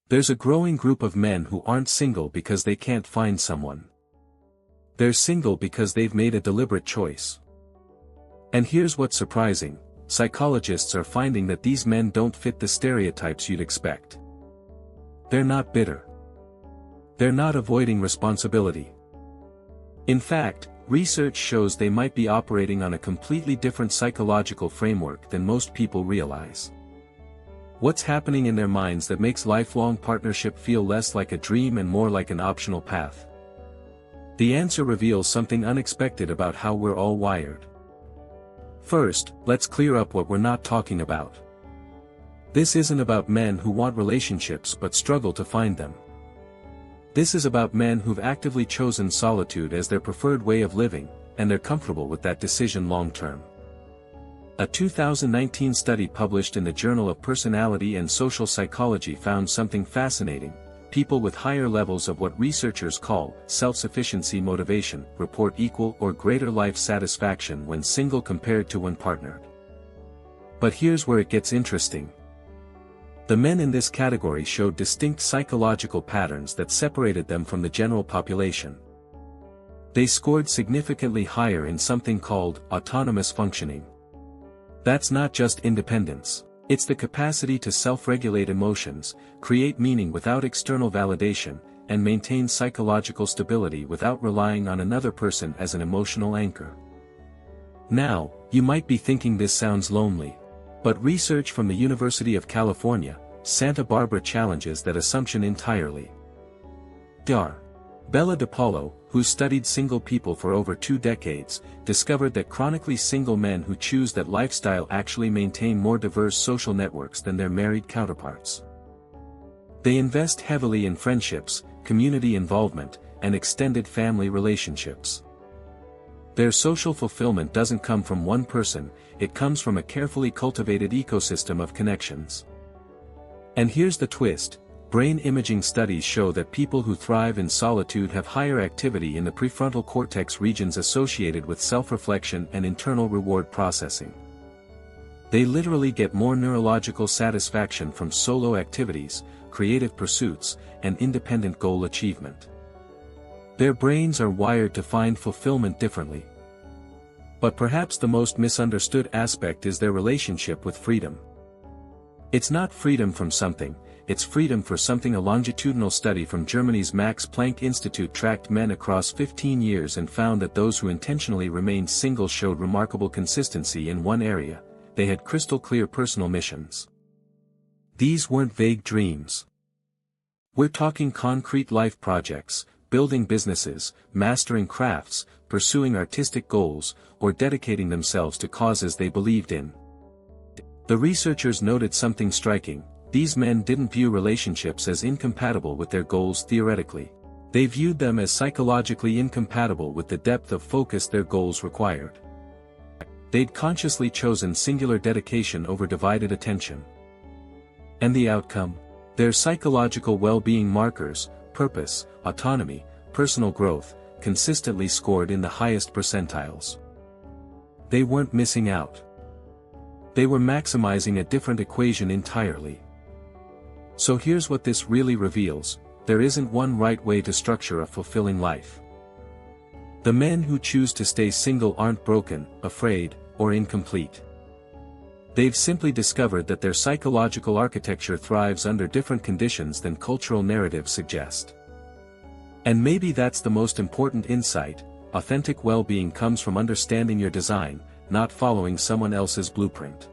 There's a growing group of men who aren't single because they can't find someone. They're single because they've made a deliberate choice. And here's what's surprising, psychologists are finding that these men don't fit the stereotypes you'd expect. They're not bitter. They're not avoiding responsibility. In fact, research shows they might be operating on a completely different psychological framework than most people realize. What's happening in their minds that makes lifelong partnership feel less like a dream and more like an optional path? The answer reveals something unexpected about how we're all wired. First, let's clear up what we're not talking about. This isn't about men who want relationships but struggle to find them. This is about men who've actively chosen solitude as their preferred way of living, and they're comfortable with that decision long term. A 2019 study published in the Journal of Personality and Social Psychology found something fascinating. People with higher levels of what researchers call self-sufficiency motivation report equal or greater life satisfaction when single compared to when partnered. But here's where it gets interesting. The men in this category showed distinct psychological patterns that separated them from the general population. They scored significantly higher in something called autonomous functioning. That's not just independence. It's the capacity to self-regulate emotions, create meaning without external validation, and maintain psychological stability without relying on another person as an emotional anchor. Now, you might be thinking this sounds lonely. But research from the University of California, Santa Barbara challenges that assumption entirely. Dr. Bella DePaulo, who studied single people for over 2 decades, discovered that chronically single men who choose that lifestyle actually maintain more diverse social networks than their married counterparts. They invest heavily in friendships, community involvement, and extended family relationships. Their social fulfillment doesn't come from one person, it comes from a carefully cultivated ecosystem of connections. And here's the twist. Brain imaging studies show that people who thrive in solitude have higher activity in the prefrontal cortex regions associated with self-reflection and internal reward processing. They literally get more neurological satisfaction from solo activities, creative pursuits, and independent goal achievement. Their brains are wired to find fulfillment differently. But perhaps the most misunderstood aspect is their relationship with freedom. It's not freedom from something, it's freedom for something. A longitudinal study from Germany's Max Planck Institute tracked men across 15 years and found that those who intentionally remained single showed remarkable consistency in one area: they had crystal clear personal missions. These weren't vague dreams. We're talking concrete life projects, building businesses, mastering crafts, pursuing artistic goals, or dedicating themselves to causes they believed in. The researchers noted something striking. These men didn't view relationships as incompatible with their goals theoretically. They viewed them as psychologically incompatible with the depth of focus their goals required. They'd consciously chosen singular dedication over divided attention. And the outcome? Their psychological well-being markers, purpose, autonomy, personal growth, consistently scored in the highest percentiles. They weren't missing out. They were maximizing a different equation entirely. So here's what this really reveals: there isn't one right way to structure a fulfilling life. The men who choose to stay single aren't broken, afraid, or incomplete. They've simply discovered that their psychological architecture thrives under different conditions than cultural narratives suggest. And maybe that's the most important insight: authentic well-being comes from understanding your design, not following someone else's blueprint.